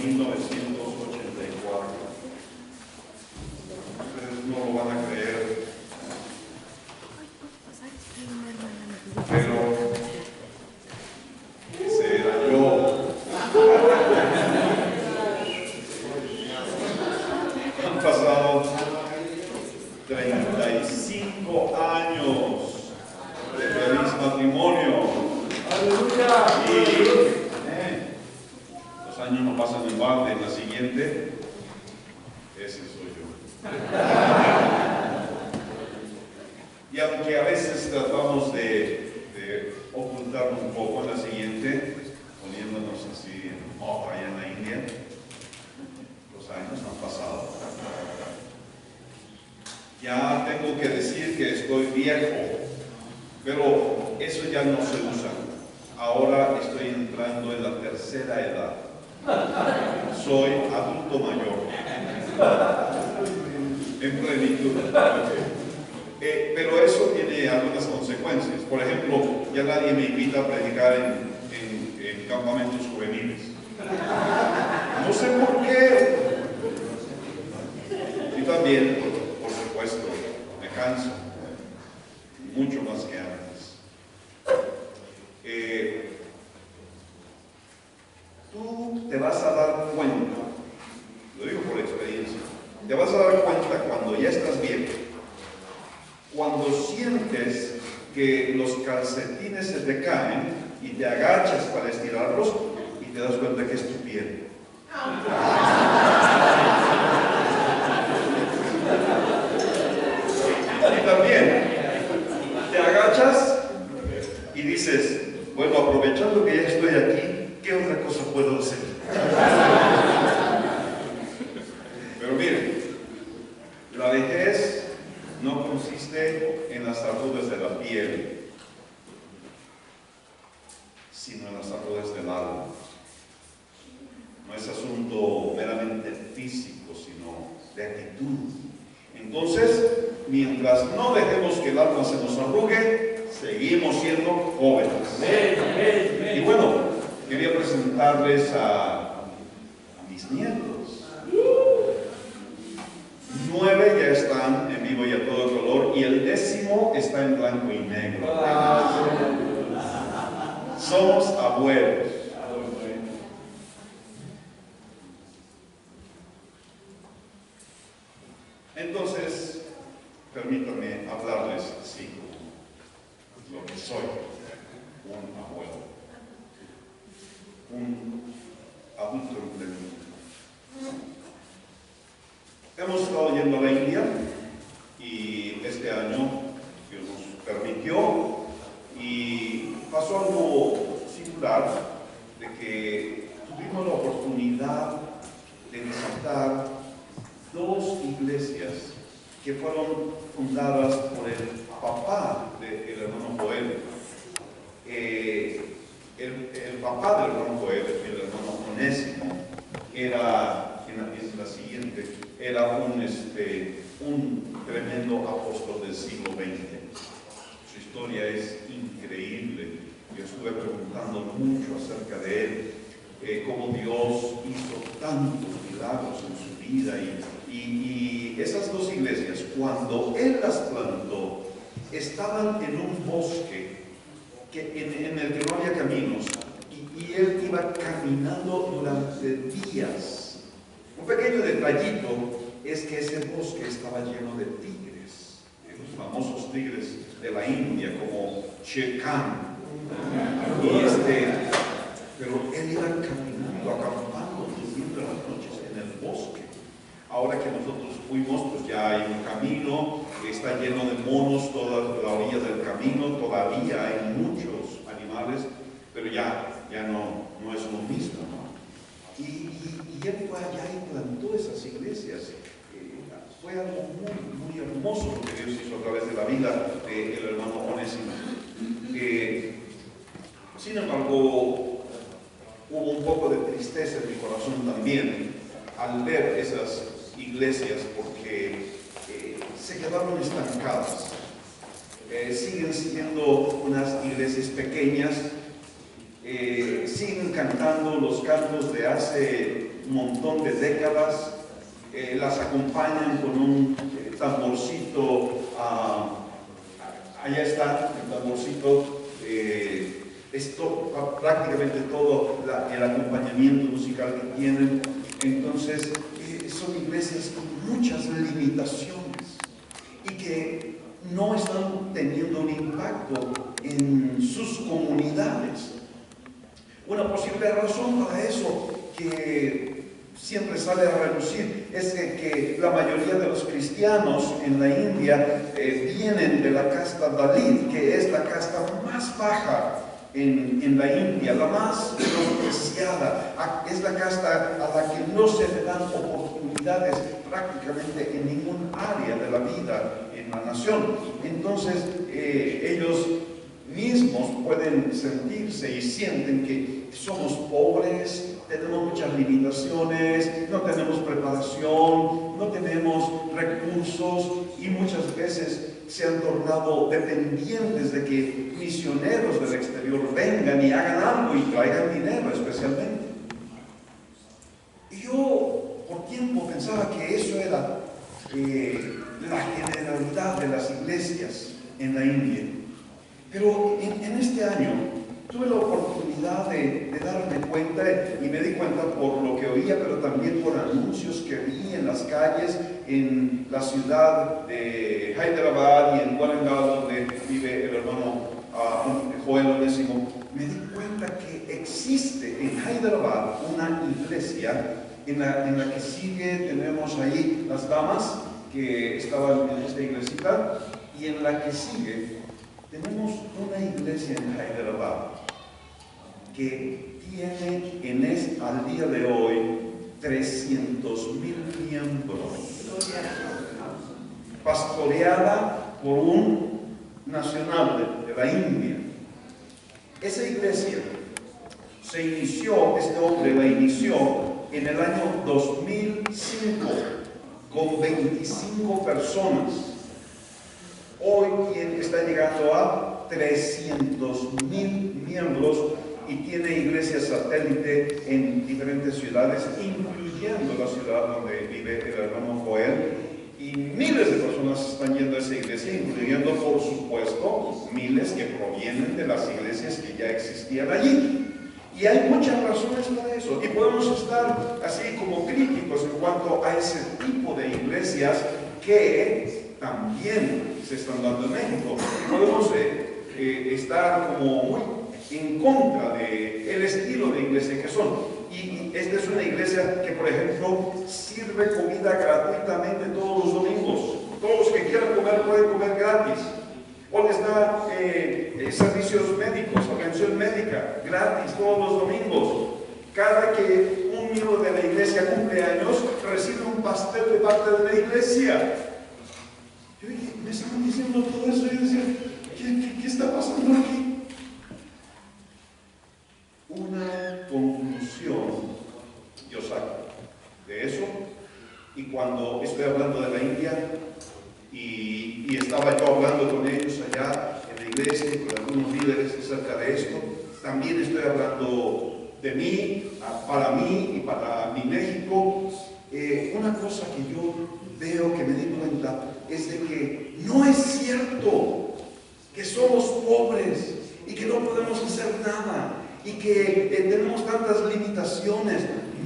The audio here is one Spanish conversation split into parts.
1984. Ustedes no lo van a creer, pero ese era yo. Han pasado 35 años de feliz matrimonio. ¡Aleluya! Y los años no pasan en balde. En la siguiente, ese soy yo. Y aunque a veces tratamos de ocultarnos un poco, en la siguiente, poniéndonos así en moda allá en la India, los años han pasado. Ya tengo que decir que estoy viejo, pero eso ya no se usa. Ahora estoy entrando en la tercera edad. Soy adulto mayor. En plenitud. Pero eso tiene algunas consecuencias. Por ejemplo, ya nadie me invita a predicar en campamentos juveniles. No sé por qué. Y también, por supuesto, me canso. Mucho más que antes. Tú te vas a dar cuenta, lo digo por experiencia, te vas a dar cuenta cuando ya estás viejo, cuando sientes que los calcetines se te caen y te agachas para estirarlos y te das cuenta que es tu piel. Y también te agachas y dices, bueno, aprovechando que ya estoy aquí, ¿qué otra cosa puedo hacer? Pero miren, la vejez no consiste en las arrugas de la piel, sino en las arrugas del alma. No es asunto meramente físico, sino de actitud. Entonces, mientras no dejemos que el alma se nos arrugue, seguimos siendo jóvenes. Y bueno, quería presentarles a mis nietos. 9 ya están en vivo y a todo color, y el 10º está en blanco y negro. Somos abuelos. Entonces, permítanme hablarles así como lo que soy, un abuelo, un adulto en plenitud. Hemos estado yendo a la India y este año Dios nos permitió y pasó algo singular de que tuvimos la oportunidad de visitar 2 iglesias que fueron fundadas por el papá del hermano Joel. El papá del hermano Joel, el hermano Onésimo, era la siguiente, era un tremendo apóstol del siglo XX. Su historia es increíble. Yo estuve preguntando mucho acerca de él, cómo Dios hizo tantos milagros en su vida, y esas 2 iglesias, cuando él las plantó, estaban en un bosque en el que no había caminos, y él iba caminando durante días. Un pequeño detallito es que ese bosque estaba lleno de tigres, los famosos tigres de la India, como Shere Khan. Pero él iba caminando, acampando, durmiendo las noches en el bosque. Ahora que nosotros fuimos, pues ya hay un camino, está lleno de monos toda la orilla del camino, todavía hay muchos animales, pero ya no es lo mismo, ¿no? Y él fue allá y plantó esas iglesias. Fue algo muy, muy hermoso lo que Dios hizo a través de la vida del hermano Onésimo. Sin embargo, hubo un poco de tristeza en mi corazón también al ver esas iglesias, porque se quedaron estancadas. Siguen siendo unas iglesias pequeñas, siguen cantando los cantos de hace un montón de décadas, las acompañan con un tamborcito, allá está el tamborcito, prácticamente todo el acompañamiento musical que tienen. Entonces, son iglesias con muchas limitaciones y que no están teniendo un impacto en sus comunidades. Una posible razón para eso que siempre sale a relucir es que la mayoría de los cristianos en la India vienen de la casta Dalit, que es la casta más baja en la India, la más despreciada, es la casta a la que no se le dan oportunidades prácticamente en ningún área de la vida en la nación. Entonces ellos mismos pueden sentirse y sienten que somos pobres, tenemos muchas limitaciones, no tenemos preparación, no tenemos recursos y muchas veces se han tornado dependientes de que misioneros del exterior vengan y hagan algo y traigan dinero especialmente. Y yo por tiempo pensaba que eso era la generalidad de las iglesias en la India. Pero en este año tuve la oportunidad de darme cuenta, y me di cuenta por lo que oía, pero también por anuncios que vi en las calles en la ciudad de Hyderabad y en Warangal, donde vive el hermano Joel Onésimo. Me di cuenta que existe en Hyderabad una iglesia en la que sigue, tenemos ahí las damas que estaban en esta iglesita, y en la que sigue tenemos una iglesia en Hyderabad que tiene al día de hoy 300,000 miembros, pastoreada por un nacional de la India. Esa iglesia se inició, este hombre la inició en el año 2005 con 25 personas. Hoy está llegando a 300,000 miembros y tiene iglesias satélite en diferentes ciudades, incluyendo la ciudad donde vive el hermano Joel. Y miles de personas están yendo a esa iglesia, incluyendo, por supuesto, miles que provienen de las iglesias que ya existían allí. Y hay muchas razones para eso. Y podemos estar así como críticos en cuanto a ese tipo de iglesias que también se están dando en México. Podemos estar como muy en contra del estilo de iglesia que son. Y esta es una iglesia que, por ejemplo, sirve comida gratuitamente todos los domingos. Todos los que quieran comer pueden comer gratis. O les da servicios médicos, atención médica, gratis todos los domingos. Cada que un miembro de la iglesia cumple años, recibe un pastel de parte de la iglesia. Yo dije, me estaban diciendo todo eso, y yo decía, ¿qué está pasando aquí? Una conclusión yo saco de eso, y cuando estoy hablando de la India y estaba yo hablando con ellos allá en la iglesia, con algunos líderes acerca de esto, también estoy hablando de mí, para mí y para mi México. Una cosa que yo veo, que me di cuenta, es de que no es cierto que somos pobres y que no podemos hacer nada y que tenemos tantas limitaciones.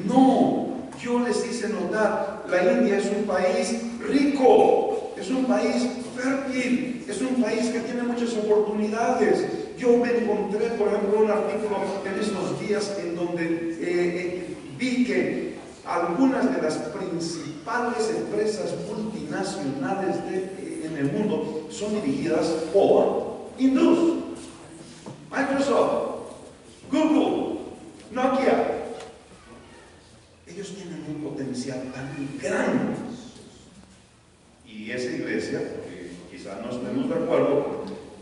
No, yo les hice notar, la India es un país rico, es un país fértil, es un país que tiene muchas oportunidades. Yo me encontré, por ejemplo, un artículo en estos días en donde vi que algunas de las principales empresas multinacionales en el mundo son dirigidas por hindús. Microsoft, Google, Nokia. Ellos tienen un potencial tan grande. Y esa iglesia, quizá no estemos de acuerdo con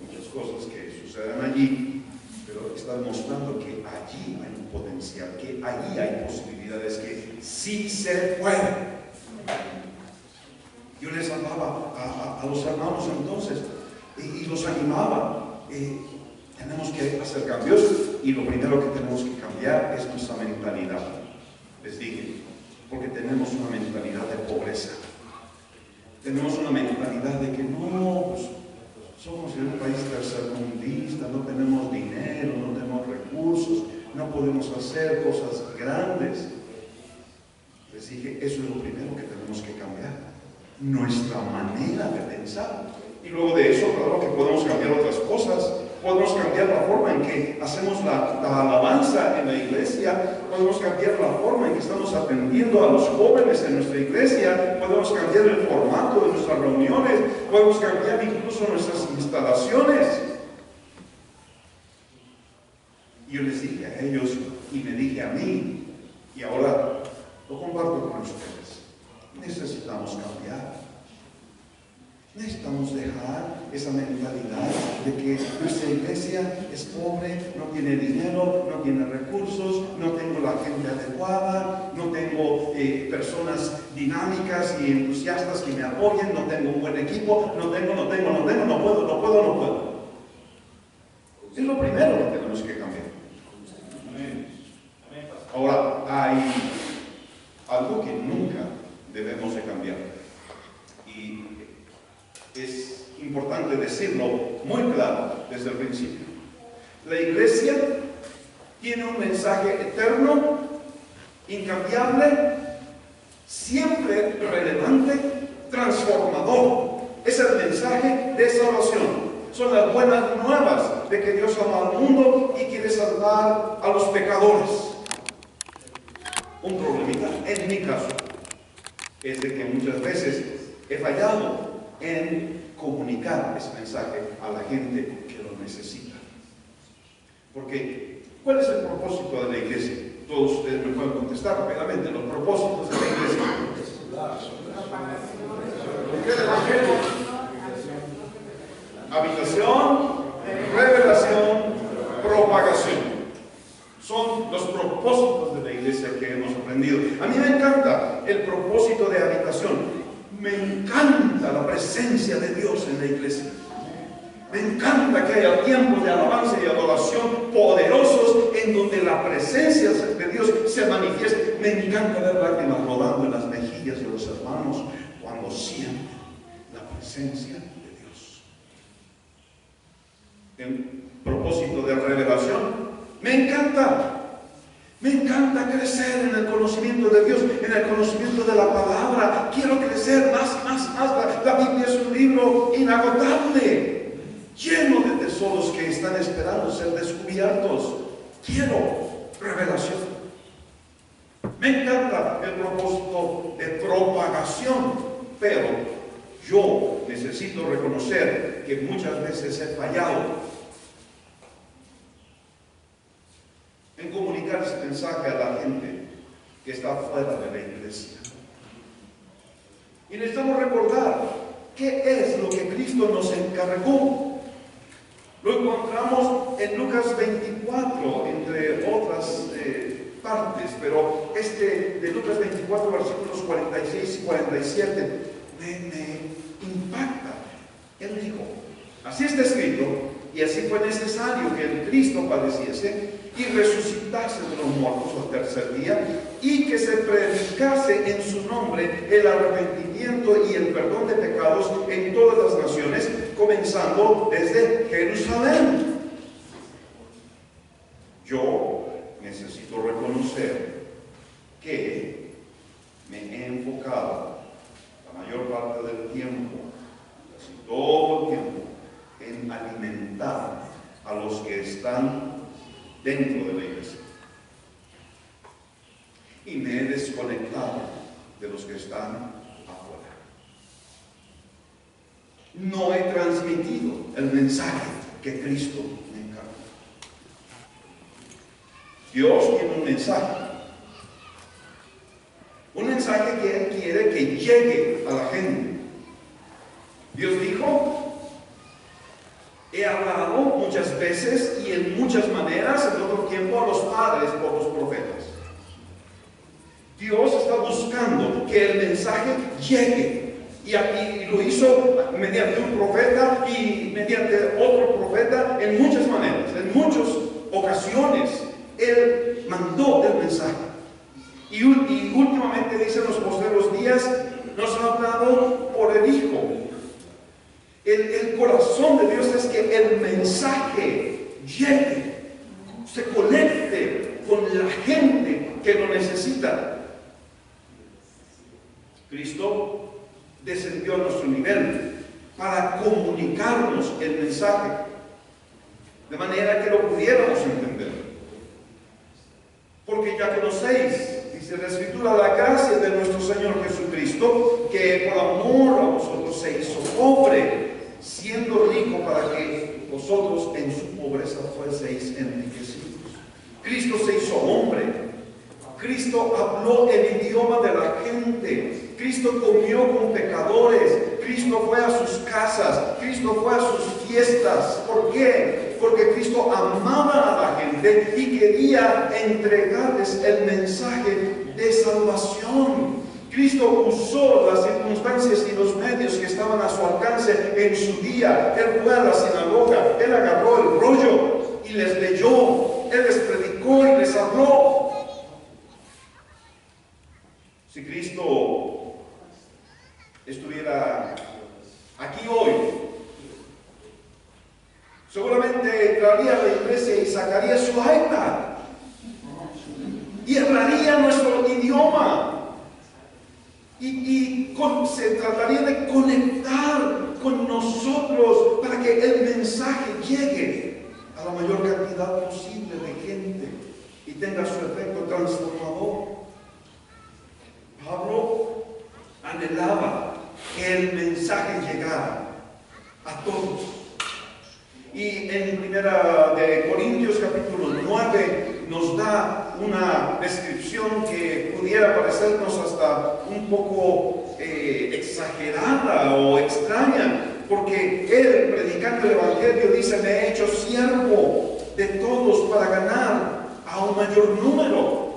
muchas cosas que suceden allí, pero está demostrando que allí hay un potencial, que allí hay posibilidades, que sí se puede. Yo les hablaba a los hermanos entonces y los animaba. Tenemos que hacer cambios, y lo primero que tenemos que cambiar es nuestra mentalidad. Les dije, porque tenemos una mentalidad de pobreza. Tenemos una mentalidad de que no, pues, somos un país tercermundista, no tenemos dinero, no tenemos recursos, no podemos hacer cosas grandes. Les dije, eso es lo primero que tenemos que cambiar, nuestra manera de pensar. Y luego de eso, claro que podemos cambiar otras cosas. Podemos cambiar la forma en que hacemos la alabanza en la iglesia. Podemos cambiar la forma en que estamos atendiendo a los jóvenes en nuestra iglesia. Podemos cambiar el formato de nuestras reuniones. Podemos cambiar incluso nuestras instalaciones. Y yo les dije a ellos y me dije a mí, y ahora lo comparto con ustedes. Necesitamos cambiar. Necesitamos dejar esa mentalidad de que nuestra iglesia es pobre, no tiene dinero, no tiene recursos, no tengo la gente adecuada, no tengo personas dinámicas y entusiastas que me apoyen, no tengo un buen equipo, no puedo. Es lo primero que tenemos que cambiar. Ahora, hay algo que nunca debemos de cambiar. Y es importante decirlo muy claro desde el principio. La iglesia tiene un mensaje eterno, incambiable, siempre relevante, transformador. Es el mensaje de salvación. Son las buenas nuevas de que Dios ama al mundo y quiere salvar a los pecadores. Un problemita, en mi caso, es de que muchas veces he fallado en comunicar ese mensaje a la gente que lo necesita. Porque, ¿cuál es el propósito de la iglesia? Todos ustedes me pueden contestar rápidamente. Los propósitos de la iglesia. Habitación, revelación, propagación. Son los propósitos de la iglesia que hemos aprendido. A mí me encanta el propósito de habitación. Me encanta la presencia de Dios en la iglesia. Me encanta que haya tiempos de alabanza y adoración poderosos en donde la presencia de Dios se manifieste. Me encanta ver lágrimas rodando en las mejillas de los hermanos cuando sienten la presencia de Dios. En propósito de revelación, me encanta crecer en el conocimiento de Dios, en el conocimiento de la palabra. Quiero crecer más. La Biblia es un libro inagotable, lleno de tesoros que están esperando ser descubiertos. Quiero revelación. Me encanta el propósito de propagación, pero yo necesito reconocer que muchas veces he fallado en comunicar ese mensaje a la gente que está fuera de la iglesia. Y necesitamos recordar qué es lo que Cristo nos encargó. Lo encontramos en Lucas 24, entre otras partes, pero de Lucas 24, versículos 46 y 47, me impacta. Él dijo, así está escrito, y así fue necesario que el Cristo padeciese y resucitase de los muertos al tercer día, y que se predicase en su nombre el arrepentimiento y el perdón de pecados en todas las naciones, comenzando desde Jerusalén. Yo necesito reconocer que me he enfocado la mayor parte del tiempo, casi todo el tiempo, en alimentar a los que están dentro de la iglesia. Y me he desconectado de los que están afuera. No he transmitido el mensaje que Cristo me encargó. Dios tiene un mensaje que Él quiere que llegue a la gente. Dios dijo, he hablado muchas veces y en muchas maneras en otro tiempo a los padres por los profetas. Dios está buscando que el mensaje llegue, y lo hizo mediante un profeta y mediante otro profeta en muchas maneras, en muchas ocasiones. Él mandó el mensaje. Y últimamente, dicen los postreros días, nos ha hablado por el Hijo. El corazón de Dios es que el mensaje llegue, se conecte con la gente que lo necesita. Cristo descendió a nuestro nivel para comunicarnos el mensaje, de manera que lo pudiéramos entender. Porque ya conocéis, dice la Escritura, la gracia de nuestro Señor Jesucristo, que por amor a vosotros se hizo pobre, siendo rico para que vosotros en su pobreza fueseis enriquecidos. Cristo se hizo hombre. Cristo habló el idioma de la gente. Cristo comió con pecadores. Cristo fue a sus casas. Cristo fue a sus fiestas. ¿Por qué? Porque Cristo amaba a la gente y quería entregarles el mensaje de salvación. Cristo usó las circunstancias y los medios que estaban a su alcance en su día. Él fue a la sinagoga, Él agarró el rollo y les leyó. Él les predicó y les habló. Si Cristo estuviera aquí hoy, seguramente entraría a la iglesia y sacaría su iPad y hablaría nuestro idioma y se trataría de conectar con nosotros para que el mensaje llegue a la mayor cantidad posible de gente y tenga su efecto transformador. Pablo anhelaba que el mensaje llegara a todos. Y en Primera de Corintios capítulo 9 nos da una descripción que pudiera parecernos hasta un poco exagerada o extraña, porque él, predicando el Evangelio, dice: me he hecho siervo de todos para ganar a un mayor número.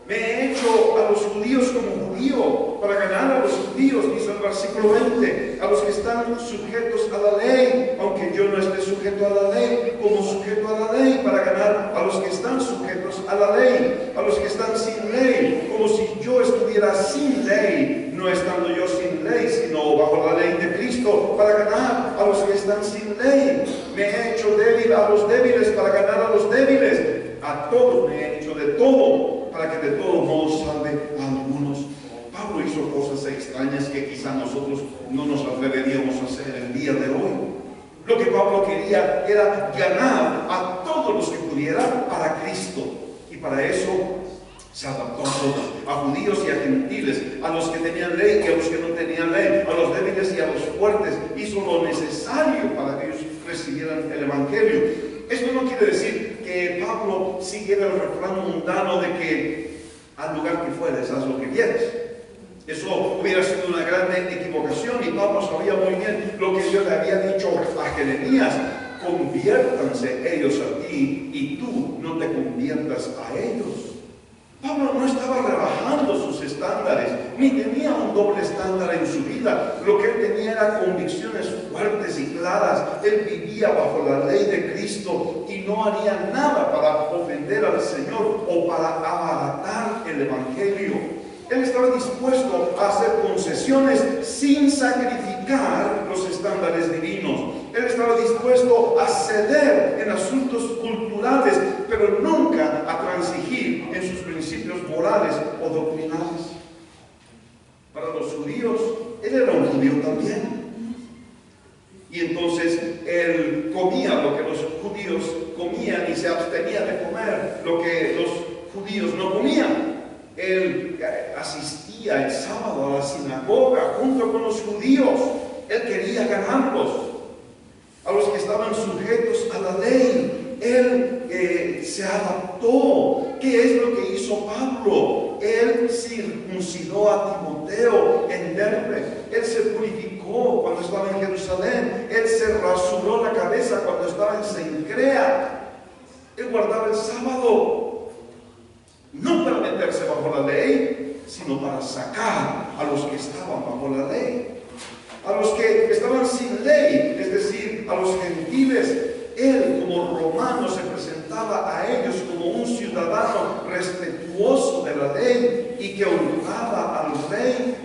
Me he hecho a los judíos como judío para ganar a los judíos, dice el versículo 20, a los que están sujetos a la ley, aunque yo no esté sujeto a la ley, como sujeto a la ley, para ganar a los que están sujetos a la ley, a los que están sin ley, como si yo estuviera sin ley, no estando yo sin ley, sino bajo la ley de Cristo, para ganar a los que están sin ley. Me he hecho débil a los débiles para ganar a los débiles. A todos me he hecho de todo, para que de todos modos salve a algunos. Pablo hizo cosas extrañas que quizá nosotros no nos atreveríamos a hacer el día de hoy. Lo que Pablo quería era ganar a todos los que pudiera para Cristo. Y para eso se adaptó a todos, a judíos y a gentiles, a los que tenían ley y a los que no tenían ley, a los débiles y a los fuertes. Hizo lo necesario para que ellos recibieran el Evangelio. Esto no quiere decir que Pablo siguiera el refrán mundano de que al lugar que fueres, haz lo que quieras. Eso hubiera sido una gran equivocación, y Pablo sabía muy bien lo que Dios le había dicho a Jeremías: conviértanse ellos a ti y tú no te conviertas a ellos. Pablo no estaba rebajando sus estándares, ni tenía un doble estándar en su vida. Lo que él tenía era convicciones fuertes y claras. Él vivía bajo la ley de Cristo y no haría nada para ofender al Señor o para abaratar el Evangelio. Él estaba dispuesto a hacer concesiones sin sacrificar los estándares divinos. Él estaba dispuesto a ceder en asuntos culturales, pero nunca a transigir en sus principios morales o doctrinales. Para los judíos, él era un judío también. Y entonces él comía lo que los judíos comían y se abstenía de comer lo que los judíos no comían. Él asistía el sábado a la sinagoga junto con los judíos. Él quería ganarlos, a los que estaban sujetos a la ley. Él se adaptó. ¿Qué es lo que hizo Pablo? Él circuncidó a Timoteo en Derbe. Él se purificó cuando estaba en Jerusalén. Él se rasuró la cabeza cuando estaba en Cencrea. Él guardaba el sábado, no para meterse bajo la ley, sino para sacar a los que estaban bajo la ley, a los que estaban sin ley, es decir, a los gentiles. él como romano se presentaba a ellos como un ciudadano respetuoso de la ley y que honraba al rey.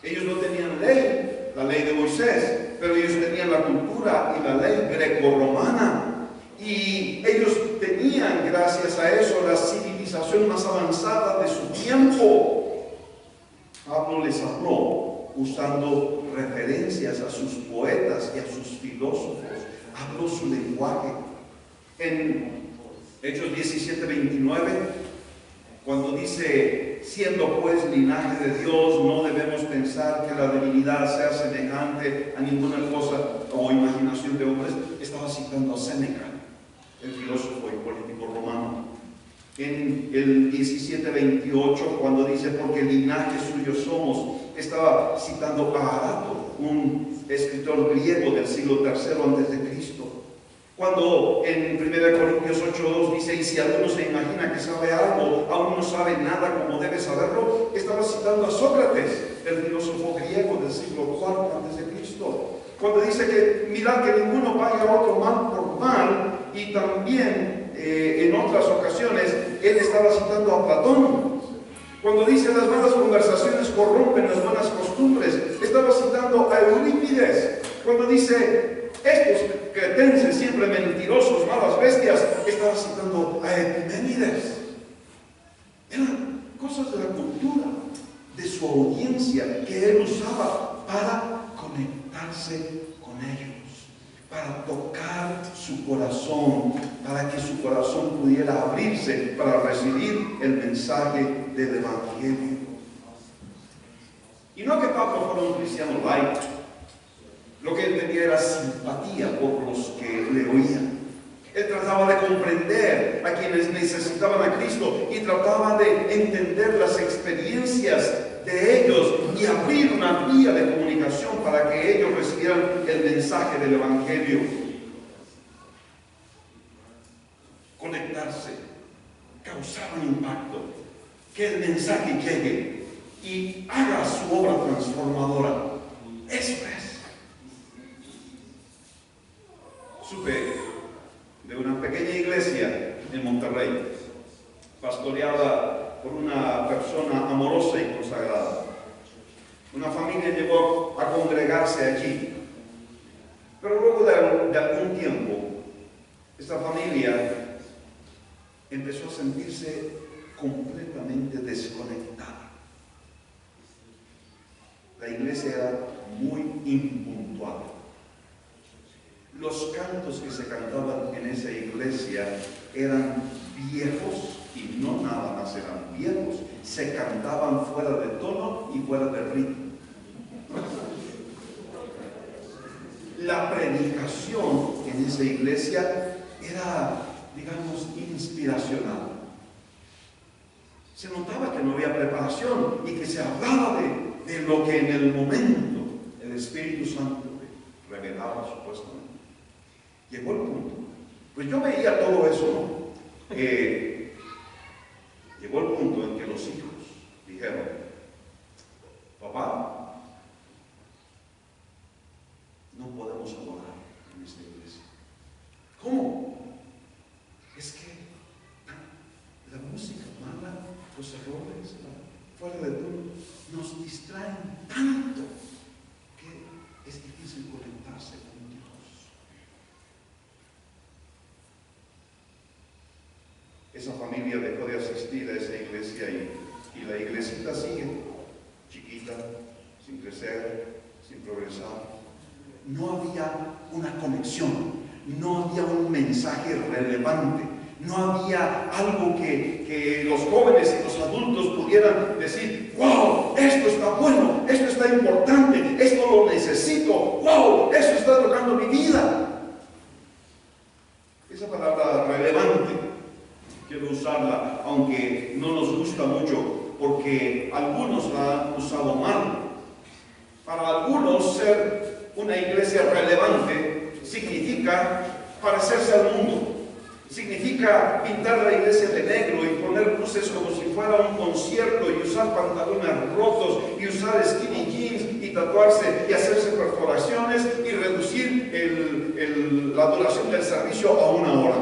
Ellos no tenían ley, la ley de Moisés, pero ellos tenían la cultura y la ley greco-romana. Y ellos tenían, gracias a eso, la civilización más avanzada de su tiempo. Pablo les habló usando referencias a sus poetas y a sus filósofos. Habló su lenguaje. En Hechos 17:29, cuando dice, siendo pues linaje de Dios, no debemos pensar que la divinidad sea semejante a ninguna cosa o imaginación de hombres, estaba citando a Séneca, el filósofo y político romano. En el 17:28, cuando dice, porque linaje suyo somos, estaba citando a Arato, un escritor griego del siglo III a.C. Cuando en 1 Corintios 8:2 dice, y si alguno se imagina que sabe algo, aún no sabe nada como debe saberlo, estaba citando a Sócrates, el filósofo griego del siglo IV a.C. Cuando dice que mirad que ninguno pague a otro mal por mal, y también en otras ocasiones él estaba citando a Platón. Cuando dice las malas conversaciones corrompen las buenas costumbres, estaba citando a Eurípides. Cuando dice estos cretenses siempre mentirosos, malas bestias, estaba citando a Epiménides. Eran cosas de la cultura, de su audiencia, que él usaba para conectarse con ellos, para tocar su corazón, para que su corazón pudiera abrirse para recibir el mensaje del Evangelio. Y no que Pablo fuera un cristiano light, lo que él tenía era simpatía por los que le oían. Él trataba de comprender a quienes necesitaban a Cristo y trataba de entender las experiencias de ellos y abrir una vía de comunicación para que ellos recibieran el mensaje del Evangelio. Conectarse, causar un impacto, que el mensaje llegue y haga su obra transformadora. Eso es. Supe de una pequeña iglesia en Monterrey, pastoreada por una persona amorosa y consagrada. Una familia llegó a congregarse allí, pero luego de algún tiempo, esta familia empezó a sentirse completamente desconectada. La iglesia era muy impuntual. Los cantos que se cantaban en esa iglesia eran viejos y no nada más eran viejos, se cantaban fuera de tono y fuera de ritmo. La predicación en esa iglesia era, digamos, inspiracional. Se notaba que no había preparación y que se hablaba de lo que en el momento el Espíritu Santo revelaba supuestamente. Llegó el punto, pues yo veía todo eso, ¿no? Llegó el punto en que los hijos dijeron, papá, no podemos adorar en esta iglesia. ¿Cómo? Es que la música mala, los errores, fuera de todo, nos distraen tanto que es difícil conectarse con Dios. Esa familia dejó de asistir a esa iglesia y la iglesita sigue, chiquita, sin crecer, sin progresar. No había una conexión, no había un mensaje relevante, no había algo que los jóvenes y los adultos pudieran decir, wow, esto está bueno, esto está importante, esto lo necesito, wow, esto está tocando mi vida. Esa palabra relevante, quiero usarla, aunque no nos gusta mucho, porque algunos la han usado mal. Para algunos ser una iglesia relevante significa parecerse al mundo. Significa pintar la iglesia de negro y poner luces como si fuera un concierto y usar pantalones rotos y usar skinny jeans y tatuarse y hacerse perforaciones y reducir la duración del servicio a 1 hora.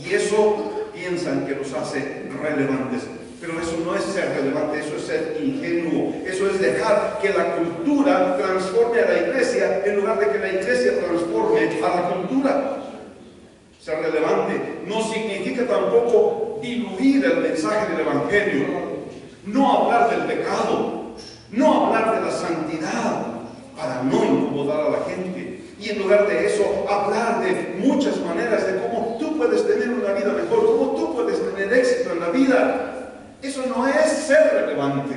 Y eso piensan que los hace relevantes. Pero eso no es ser relevante, eso es ser ingenuo. Eso es dejar que la cultura transforme a la iglesia en lugar de que la iglesia transforme a la cultura. Ser relevante no significa tampoco diluir el mensaje del Evangelio. No hablar del pecado, no hablar de la santidad para no incomodar a la gente. Y en lugar de eso, hablar de muchas maneras de cómo tú puedes tener una vida mejor, cómo tú puedes tener éxito en la vida. Eso no es ser relevante.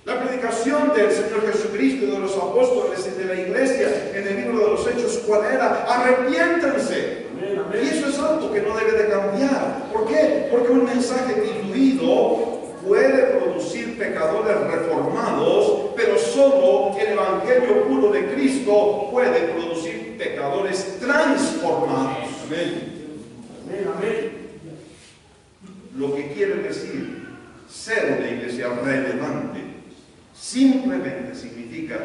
La predicación del Señor Jesucristo y de los apóstoles y de la iglesia en el libro de los Hechos, ¿cuál era? Arrepiéntanse. Y eso es algo que no debe de cambiar. ¿Por qué? Porque un mensaje diluido puede producir pecadores reformados, pero solo el Evangelio puro de Cristo puede producir pecadores transformados. Amén. Amén, amén. Lo que quiere decir ser una iglesia relevante simplemente significa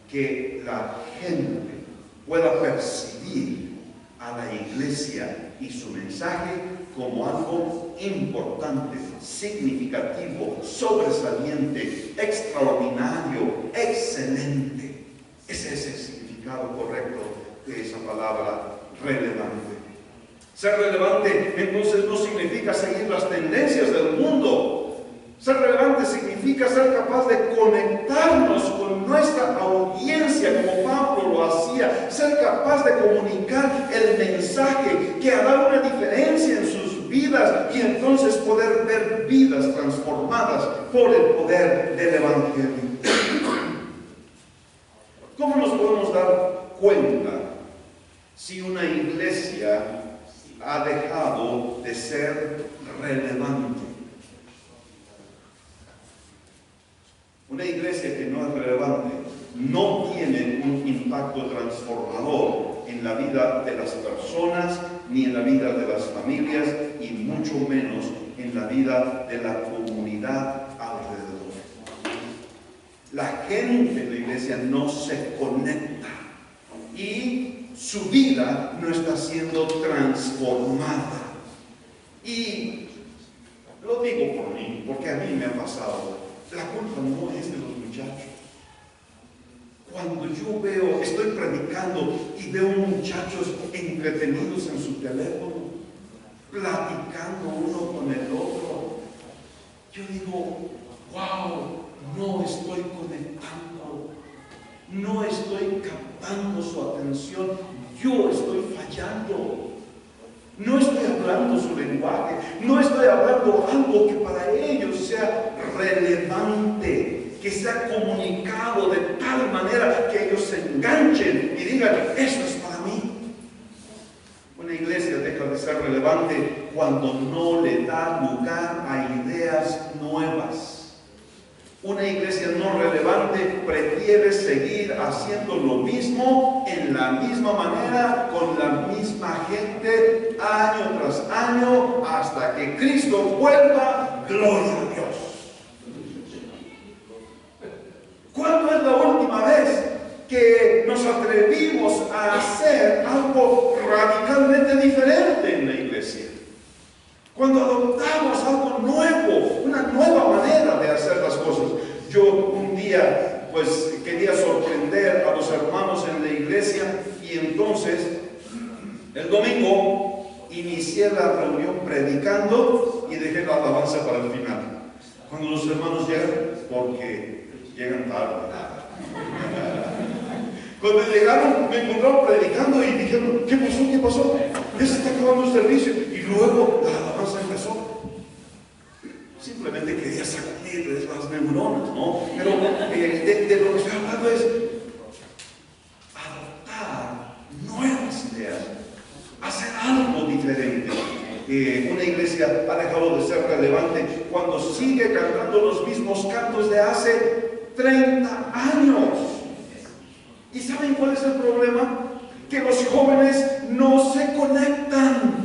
que la gente pueda percibir a la iglesia y su mensaje como algo importante, significativo, sobresaliente, extraordinario, excelente. Ese es el significado correcto de esa palabra relevante. Ser relevante entonces no significa seguir las tendencias del mundo. Ser relevante significa ser capaz de conectarnos con nuestra audiencia, como Pablo lo hacía. Ser capaz de comunicar el mensaje que hará una diferencia en sus vidas y entonces poder ver vidas transformadas por el poder del Evangelio. ¿Cómo nos podemos dar cuenta si una iglesia ha dejado de ser relevante? Una iglesia que no es relevante no tiene un impacto transformador en la vida de las personas, ni en la vida de las familias, y mucho menos en la vida de la comunidad alrededor. La gente de la iglesia no se conecta y su vida no está siendo transformada. Y lo digo por mí, porque a mí me ha pasado. La culpa no es de los muchachos. Cuando yo estoy predicando y veo muchachos entretenidos en su teléfono, platicando uno con el otro, yo digo, wow, no estoy conectando, no estoy captando su atención, yo estoy fallando. No estoy hablando su lenguaje, no estoy hablando algo que para ellos sea relevante, que sea comunicado de tal manera que ellos se enganchen y digan, eso es para mí. Una iglesia deja de ser relevante cuando no le da lugar a ideas nuevas. Una iglesia no relevante prefiere seguir haciendo lo mismo en la misma manera, con la misma gente, año tras año, hasta que Cristo vuelva. Gloria a Dios. ¿Cuándo es la última vez que nos atrevimos a hacer algo radicalmente diferente en la iglesia? Cuando adoptamos algo nuevo, una nueva manera de hacer las cosas. Yo un día pues quería sorprender a los hermanos en la iglesia y entonces el domingo inicié la reunión predicando y dejé la alabanza para el final. Cuando los hermanos llegan, porque llegan tarde. Cuando llegaron, me encontraron predicando y dijeron, ¿qué pasó? ¿Qué pasó? Ya se está acabando el servicio. Y luego la alabanza empezó. Simplemente quería sacudirles las neuronas, ¿no? Pero de lo que estoy hablando es adoptar nuevas ideas, hacer algo diferente. Una iglesia ha dejado de ser relevante cuando sigue cantando los mismos cantos de hace 30 años. ¿Y saben cuál es el problema? Que los jóvenes no se conectan.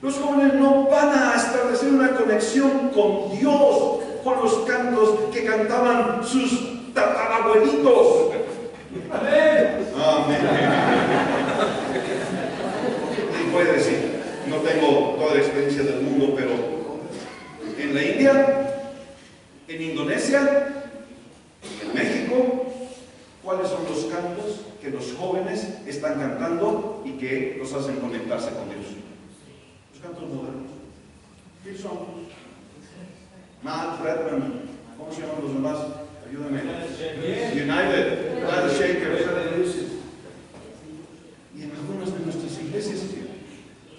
Los jóvenes no van a establecer una conexión con Dios, con los cantos que cantaban sus tatarabuelitos. Amén. Amén. diferencia del mundo, pero en la India, en Indonesia, en México, ¿cuáles son los cantos que los jóvenes están cantando y que los hacen conectarse con Dios? Los cantos modernos. ¿Qué son? Matt, Redman, ¿cómo se llaman los demás? Ayúdame. United, Planet Shakers. Y en algunas de nuestras iglesias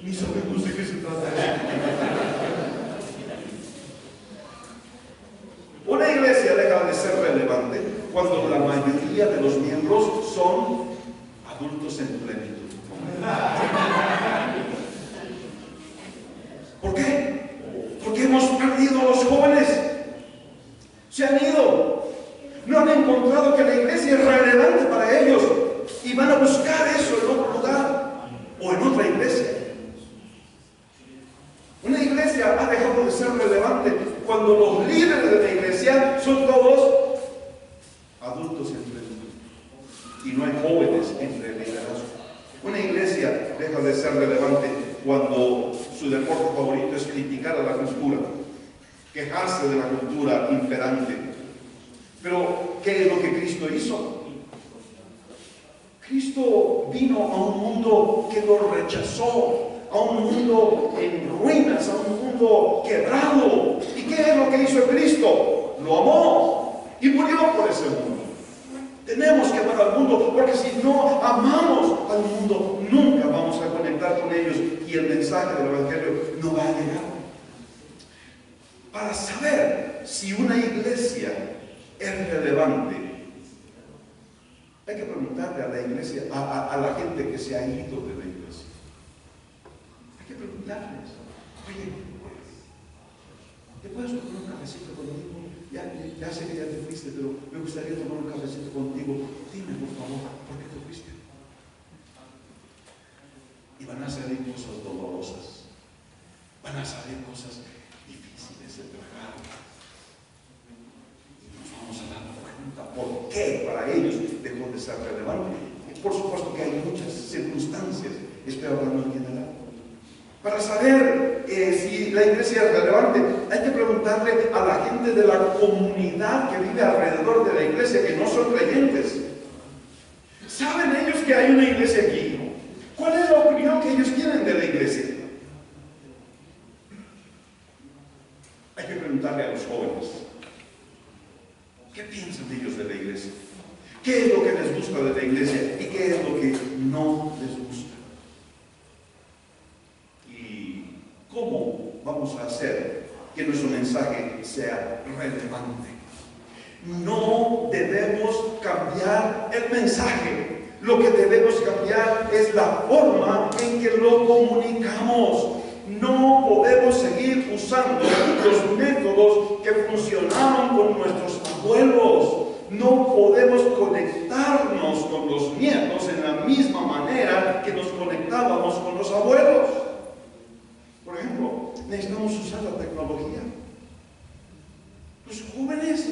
ni sabemos de qué se trata eso. Una iglesia deja de ser relevante cuando la mayoría de los miembros son adultos en plenitud. ¿Por qué? Porque hemos perdido a los jóvenes. Se han ido. No han encontrado que la iglesia es relevante para ellos y van a buscar eso en otro lugar o en otra iglesia. Una iglesia ha dejado de ser relevante cuando los líderes de la iglesia son todos adultos en plenitud y no hay jóvenes entre el liderazgo. Una iglesia deja de ser relevante cuando su deporte favorito es criticar a la cultura, quejarse de la cultura imperante. Pero, ¿qué es lo que Cristo hizo? Cristo vino a un mundo que lo rechazó, a un mundo en ruinas, a un mundo quebrado. ¿Y qué es lo que hizo Cristo? Lo amó y murió por ese mundo. Tenemos que amar al mundo, porque si no amamos al mundo, nunca vamos a conectar con ellos y el mensaje del Evangelio no va a llegar. Para saber si una iglesia es relevante, hay que preguntarle a la iglesia, a la gente que se ha ido de la iglesia. Hay que preguntarles, oye, ¿te puedes tomar un cafecito conmigo? Ya sé que ya te fuiste, pero me gustaría tomar un cafecito contigo. Dime, por favor, ¿por qué te fuiste? Y van a salir cosas dolorosas. Van a salir cosas difíciles de tragar. Y nos vamos a dar cuenta por qué para ellos dejó de ser relevante. Y por supuesto que hay muchas circunstancias. Estoy hablando en general. Para saber si la iglesia es relevante, hay que preguntarle a la gente de la comunidad que vive alrededor de la iglesia, que no son creyentes. ¿Saben ellos que hay una iglesia aquí? ¿Cuál es la opinión que ellos tienen de la iglesia? Hay que preguntarle a los jóvenes, ¿qué piensan ellos de la iglesia? ¿Qué es lo que les gusta de la iglesia y qué es lo que no les gusta? ¿Cómo vamos a hacer que nuestro mensaje sea relevante? No debemos cambiar el mensaje. Lo que debemos cambiar es la forma en que lo comunicamos. No podemos seguir usando los métodos que funcionaron con nuestros abuelos. No podemos conectarnos con los nietos en la misma manera que nos conectábamos con los abuelos. Por ejemplo, necesitamos usar la tecnología. Los jóvenes